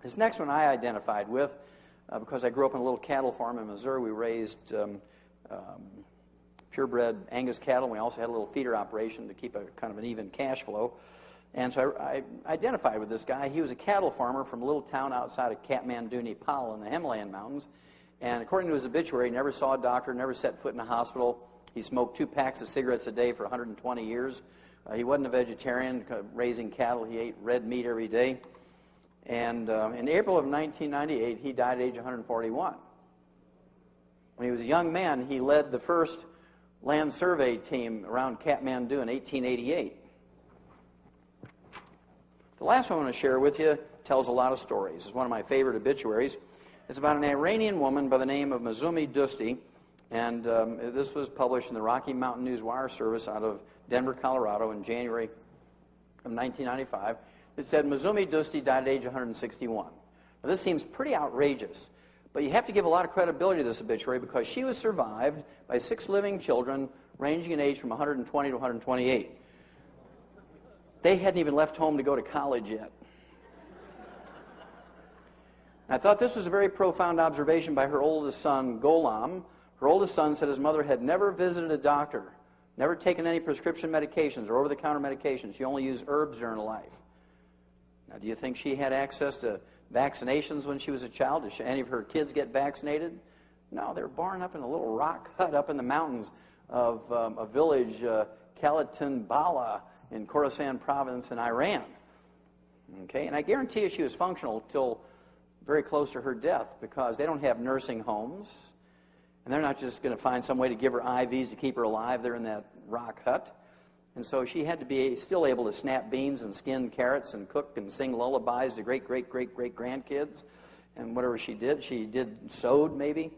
This next one I identified with because I grew up on a little cattle farm in Missouri. We raised purebred Angus cattle, and we also had a little feeder operation to keep a kind of an even cash flow. And so I identified with this guy. He was a cattle farmer from a little town outside of Kathmandu, Nepal in the Himalayan mountains. And according to his obituary, he never saw a doctor, never set foot in a hospital. He smoked 2 packs of cigarettes a day for 120 years. He wasn't a vegetarian, raising cattle. He ate red meat every day. And in April of 1998, he died at age 141. When he was a young man, he led the first land survey team around Kathmandu in 1888. The last one I want to share with you tells a lot of stories. It's one of my favorite obituaries. It's about an Iranian woman by the name of Mazumi Dusti, and this was published in the Rocky Mountain News Wire Service out of Denver, Colorado in January of 1995. It said, Mazumi Dusti died at age 161. Now, this seems pretty outrageous, but you have to give a lot of credibility to this obituary because she was survived by 6 living children ranging in age from 120 to 128. They hadn't even left home to go to college yet. I thought this was a very profound observation by her oldest son, Gholam. Her oldest son said his mother had never visited a doctor, never taken any prescription medications or over-the-counter medications. She only used herbs during her life. Now, do you think she had access to vaccinations when she was a child? Did any of her kids get vaccinated? No, they were born up in a little rock hut up in the mountains of a village, Kalatin Bala, in Khorasan province in Iran. Okay, and I guarantee you she was functional till very close to her death because they don't have nursing homes, and they're not just going to find some way to give her IVs to keep her alive. They're in that rock hut. And so she had to be still able to snap beans and skin carrots and cook and sing lullabies to great-great-great-great-grandkids. And whatever she did sewed maybe.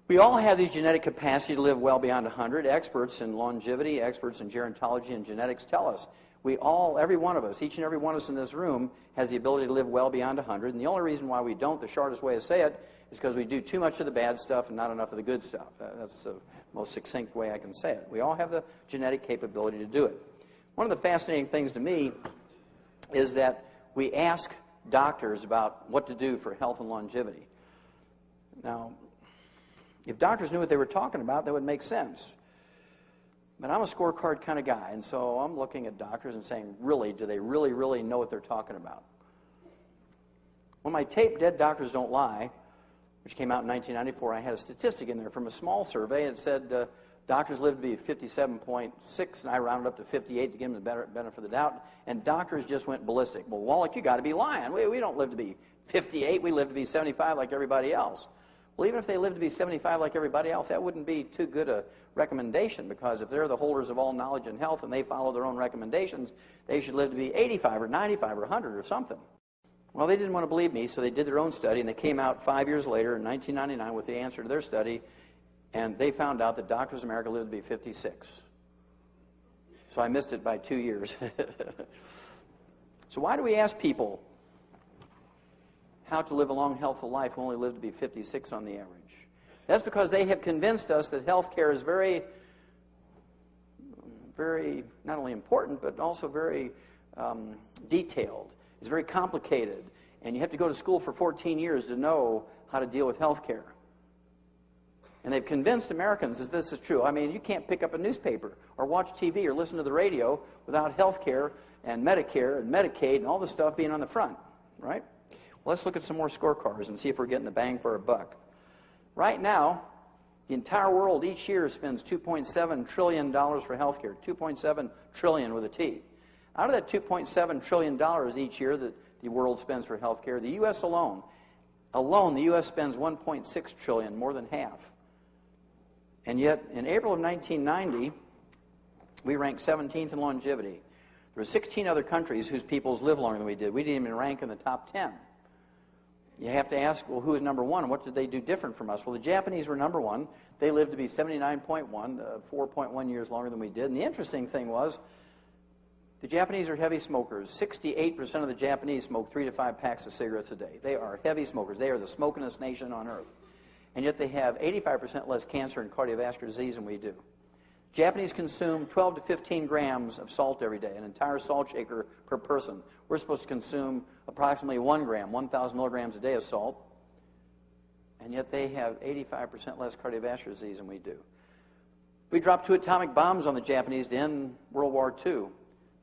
We all have these genetic capacity to live well beyond 100. Experts in longevity, experts in gerontology and genetics tell us. We all, every one of us, each and every one of us in this room has the ability to live well beyond 100. And the only reason why we don't, the shortest way to say it, is because we do too much of the bad stuff and not enough of the good stuff. That's the most succinct way I can say it. We all have the genetic capability to do it. One of the fascinating things to me is that we ask doctors about what to do for health and longevity. Now, if doctors knew what they were talking about, that would make sense. But I'm a scorecard kind of guy, and so I'm looking at doctors and saying, really, do they really know what they're talking about? When my tape, Dead Doctors Don't Lie, which came out in 1994, I had a statistic in there from a small survey. It said doctors lived to be 57.6, and I rounded up to 58 to give them the benefit of the doubt, and doctors just went ballistic. Well, Wallach, you got to be lying. We don't live to be 58. We live to be 75 like everybody else. Well, even if they live to be 75 like everybody else, that wouldn't be too good a recommendation, because if they're the holders of all knowledge and health and they follow their own recommendations, they should live to be 85 or 95 or 100 or something. Well, they didn't want to believe me, so they did their own study, and they came out 5 years later in 1999 with the answer to their study, and they found out that doctors in America lived to be 56. So I missed it by 2 years. So why do we ask people how to live a long, healthful life who only live to be 56 on the average? That's because they have convinced us that health care is very, not only important, but also very detailed. It's very complicated, and you have to go to school for 14 years to know how to deal with health care. And they've convinced Americans that this is true. I mean, you can't pick up a newspaper or watch TV or listen to the radio without health care and Medicare and Medicaid and all this stuff being on the front, right? Well, let's look at some more scorecards and see if we're getting the bang for our buck. Right now, the entire world each year spends $2.7 trillion for health care, 2.7 trillion with a T. Out of that $2.7 trillion each year that the world spends for health care, the U.S. alone, the U.S. spends $1.6 trillion, more than half. And yet, in April of 1990, we ranked 17th in longevity. There were 16 other countries whose peoples live longer than we did. We didn't even rank in the top 10. You have to ask, well, who is number one, and what did they do different from us? Well, the Japanese were number one. They lived to be 79.1, 4.1 years longer than we did. And the interesting thing was, the Japanese are heavy smokers. 68% of the Japanese smoke 3 to 5 packs of cigarettes a day. They are heavy smokers. They are the smokingest nation on earth. And yet they have 85% less cancer and cardiovascular disease than we do. Japanese consume 12 to 15 grams of salt every day, an entire salt shaker per person. We're supposed to consume approximately 1 gram, 1,000 milligrams a day of salt, and yet they have 85% less cardiovascular disease than we do. We dropped 2 atomic bombs on the Japanese to end World War II.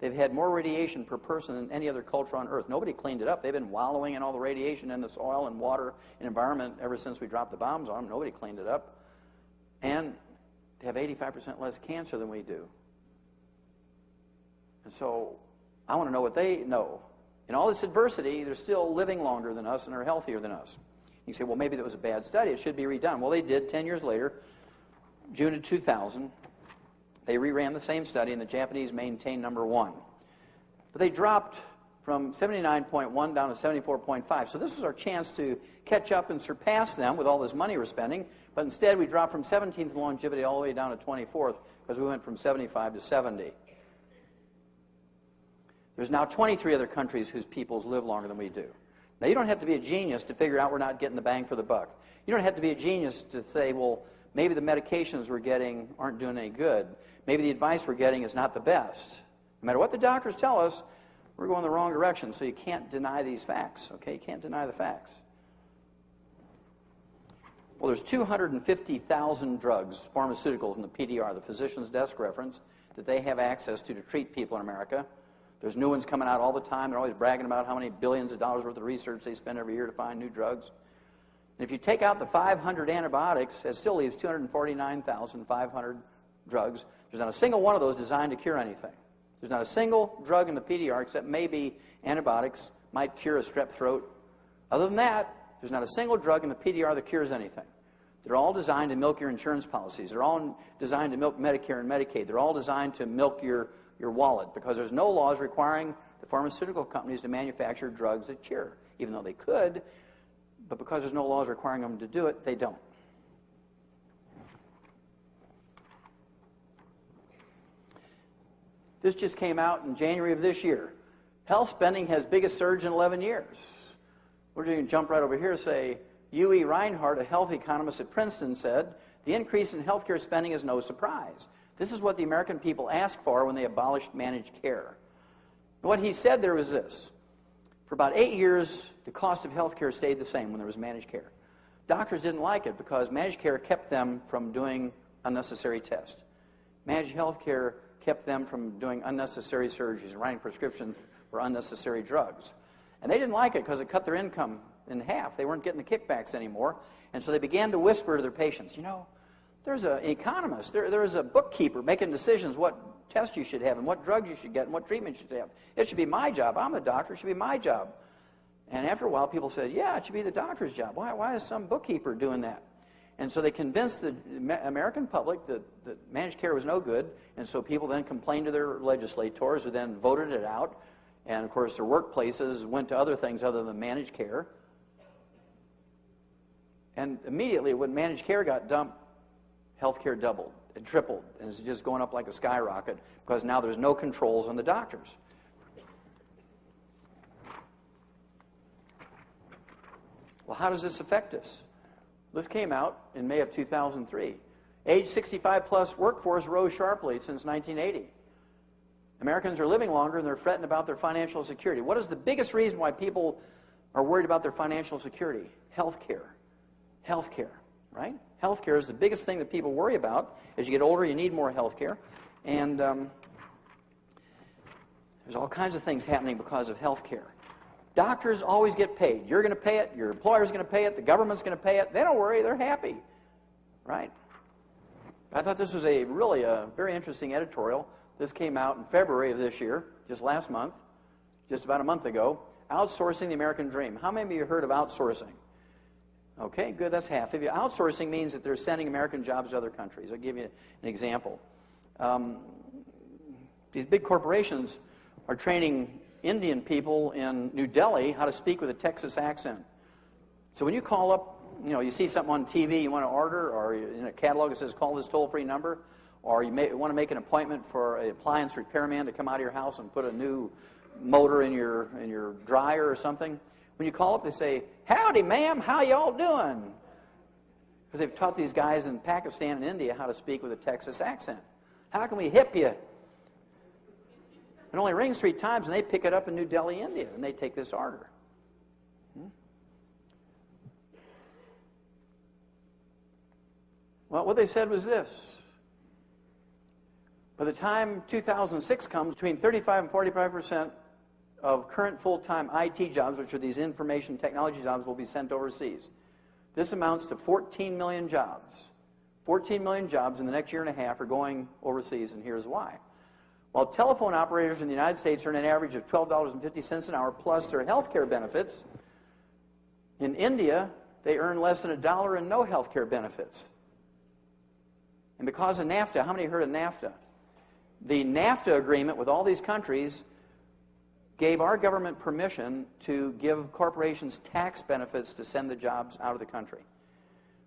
They've had more radiation per person than any other culture on Earth. Nobody cleaned it up. They've been wallowing in all the radiation in the soil and water and environment ever since we dropped the bombs on them. Nobody cleaned it up. And they have 85% less cancer than we do. And so I want to know what they know. In all this adversity, they're still living longer than us and are healthier than us. You say, well, maybe that was a bad study. It should be redone. Well, they did 10 years later, June of 2000. They reran the same study, and the Japanese maintained number 1. But they dropped from 79.1 down to 74.5. So this was our chance to catch up and surpass them with all this money we're spending. But instead, we dropped from 17th in longevity all the way down to 24th because we went from 75 to 70. There's now 23 other countries whose peoples live longer than we do. Now, you don't have to be a genius to figure out we're not getting the bang for the buck. You don't have to be a genius to say, well, maybe the medications we're getting aren't doing any good. Maybe the advice we're getting is not the best. No matter what the doctors tell us, we're going the wrong direction, so you can't deny these facts, okay? You can't deny the facts. Well, there's 250,000 drugs, pharmaceuticals in the PDR, the Physician's Desk Reference, that they have access to treat people in America. There's new ones coming out all the time. They're always bragging about how many billions of dollars worth of research they spend every year to find new drugs. And if you take out the 500 antibiotics, it still leaves 249,500 drugs. There's not a single one of those designed to cure anything. There's not a single drug in the PDR, except maybe antibiotics might cure a strep throat. Other than that, there's not a single drug in the PDR that cures anything. They're all designed to milk your insurance policies. They're all designed to milk Medicare and Medicaid. They're all designed to milk your wallet, because there's no laws requiring the pharmaceutical companies to manufacture drugs that cure, even though they could, but because there's no laws requiring them to do it, they don't. This just came out in January of this year. Health spending has biggest surge in 11 years. We're going to jump right over here and say, U.E. Reinhardt, a health economist at Princeton, said, the increase in healthcare spending is no surprise. This is what the American people asked for when they abolished managed care. What he said there was this. For about 8 years, the cost of health care stayed the same when there was managed care. Doctors didn't like it because managed care kept them from doing unnecessary tests. Managed health care kept them from doing unnecessary surgeries and writing prescriptions for unnecessary drugs. And they didn't like it because it cut their income in half. They weren't getting the kickbacks anymore. And so they began to whisper to their patients, you know, there's an economist, there's a bookkeeper making decisions what tests you should have and what drugs you should get and what treatment you should have. It should be my job. I'm a doctor. It should be my job. And after a while, people said, yeah, it should be the doctor's job. Why is some bookkeeper doing that? And so they convinced the American public that managed care was no good, and so people then complained to their legislators who then voted it out. And, of course, their workplaces went to other things other than managed care. And immediately, when managed care got dumped, healthcare doubled and tripled, and it's just going up like a skyrocket because now there's no controls on the doctors. Well, how does this affect us? This came out in May of 2003. Age 65 plus workforce rose sharply since 1980. Americans are living longer and they're fretting about their financial security. What is the biggest reason why people are worried about their financial security? Healthcare. Healthcare, right? Healthcare is the biggest thing that people worry about. As you get older, you need more healthcare. And there's all kinds of things happening because of healthcare. Doctors always get paid. You're going to pay it. Your employer's going to pay it. The government's going to pay it. They don't worry. They're happy, right? I thought this was really a very interesting editorial. This came out in February of this year, just last month, just about a month ago. Outsourcing the American Dream. How many of you heard of outsourcing? Okay, good. That's half of you. Outsourcing means that they're sending American jobs to other countries. I'll give you an example. These big corporations are training Indian people in New Delhi how to speak with a Texas accent. So when you call up, you see something on TV you want to order, or in a catalog it says call this toll-free number, or you want to make an appointment for an appliance repairman to come out of your house and put a new motor in your dryer or something. When you call up, they say, howdy, ma'am, how y'all doing? Because they've taught these guys in Pakistan and India how to speak with a Texas accent. How can we hip you? It only rings 3 times, and they pick it up in New Delhi, India, and they take this order. Well, what they said was this. By the time 2006 comes, between 35 and 45% of current full-time IT jobs, which are these information technology jobs, will be sent overseas. This amounts to 14 million jobs. 14 million jobs in the next year and a half are going overseas, and here's why. While telephone operators in the United States earn an average of $12.50 an hour plus their health care benefits, in India, they earn less than $1 and no health care benefits. And because of NAFTA, how many heard of NAFTA? The NAFTA agreement with all these countries gave our government permission to give corporations tax benefits to send the jobs out of the country.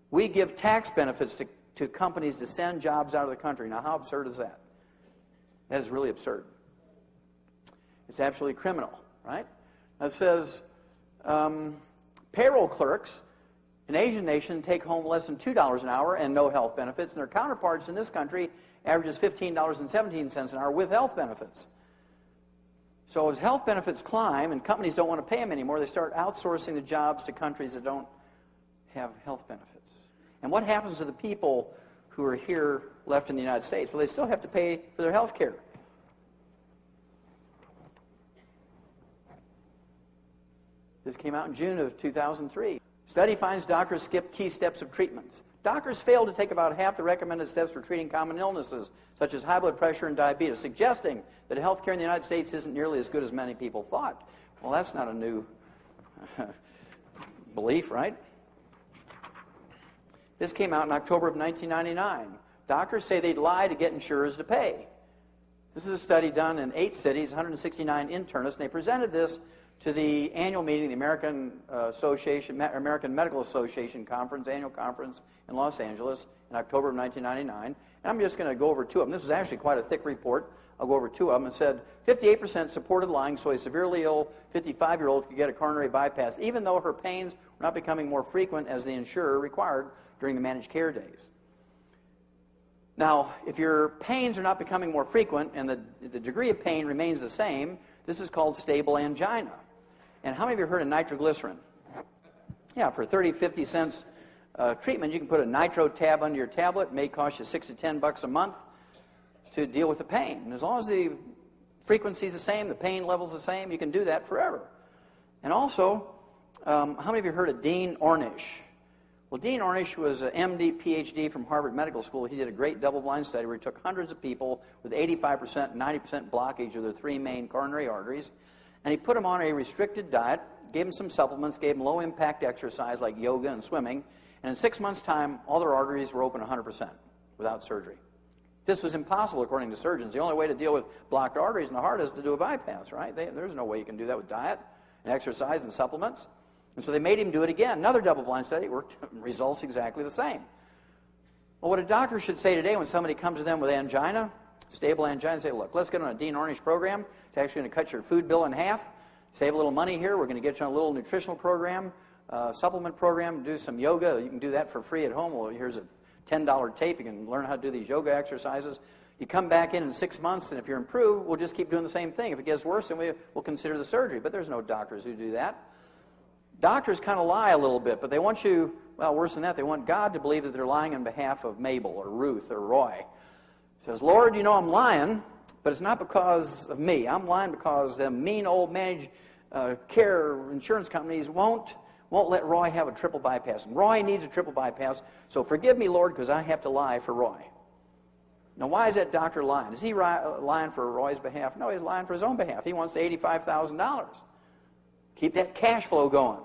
We give tax benefits to companies to send jobs out of the country. Now, how absurd is that? That is really absurd. It's absolutely criminal, right? It says payroll clerks in Asian nation take home less than $2 an hour and no health benefits, and their counterparts in this country averages $15.17 an hour with health benefits. So as health benefits climb and companies don't want to pay them anymore, they start outsourcing the jobs to countries that don't have health benefits. And what happens to the people who are here left in the United States? Well, they still have to pay for their health care. This came out in June of 2003. Study finds doctors skip key steps of treatments. Doctors fail to take about half the recommended steps for treating common illnesses, such as high blood pressure and diabetes, suggesting that health care in the United States isn't nearly as good as many people thought. Well, that's not a new belief, right? This came out in October of 1999. Doctors say they'd lie to get insurers to pay. This is a study done in 8 cities, 169 internists, and they presented this to the annual meeting of the American Medical Association conference, annual conference in Los Angeles in October of 1999. And I'm just going to go over 2 of them. This is actually quite a thick report. I'll go over 2 of them. It said 58% supported lying so a severely ill 55-year-old could get a coronary bypass, even though her pains were not becoming more frequent as the insurer required during the managed care days. Now, if your pains are not becoming more frequent and the degree of pain remains the same, this is called stable angina. And how many of you heard of nitroglycerin? Yeah, for 30, 50 cents treatment, you can put a nitro tab under your tablet. It may cost you $6 to $10 a month to deal with the pain. And as long as the frequency is the same, the pain level is the same, you can do that forever. And also, how many of you heard of Dean Ornish? Well, Dean Ornish was an MD, PhD from Harvard Medical School. He did a great double-blind study where he took hundreds of people with 85% and 90% blockage of their 3 main coronary arteries, and he put them on a restricted diet, gave them some supplements, gave them low-impact exercise like yoga and swimming, and in 6 months' time, all their arteries were open 100% without surgery. This was impossible according to surgeons. The only way to deal with blocked arteries in the heart is to do a bypass, right? There's no way you can do that with diet and exercise and supplements. And so they made him do it again. Another double-blind study worked, results exactly the same. Well, what a doctor should say today when somebody comes to them with angina, stable angina, say, look, let's get on a Dean Ornish program. It's actually going to cut your food bill in half, save a little money here. We're going to get you on a little nutritional program, supplement program, do some yoga. You can do that for free at home. Well, here's a $10 tape. You can learn how to do these yoga exercises. You come back in 6 months, and if you're improved, we'll just keep doing the same thing. If it gets worse, then we'll consider the surgery. But there's no doctors who do that. Doctors kind of lie a little bit, but they want you, well, worse than that, they want God to believe that they're lying on behalf of Mabel or Ruth or Roy. He says, Lord, you know I'm lying, but it's not because of me. I'm lying because the mean old managed care insurance companies won't let Roy have a triple bypass. And Roy needs a triple bypass, so forgive me, Lord, because I have to lie for Roy. Now, why is that doctor lying? Is he lying for Roy's behalf? No, he's lying for his own behalf. He wants the $85,000. Keep that cash flow going.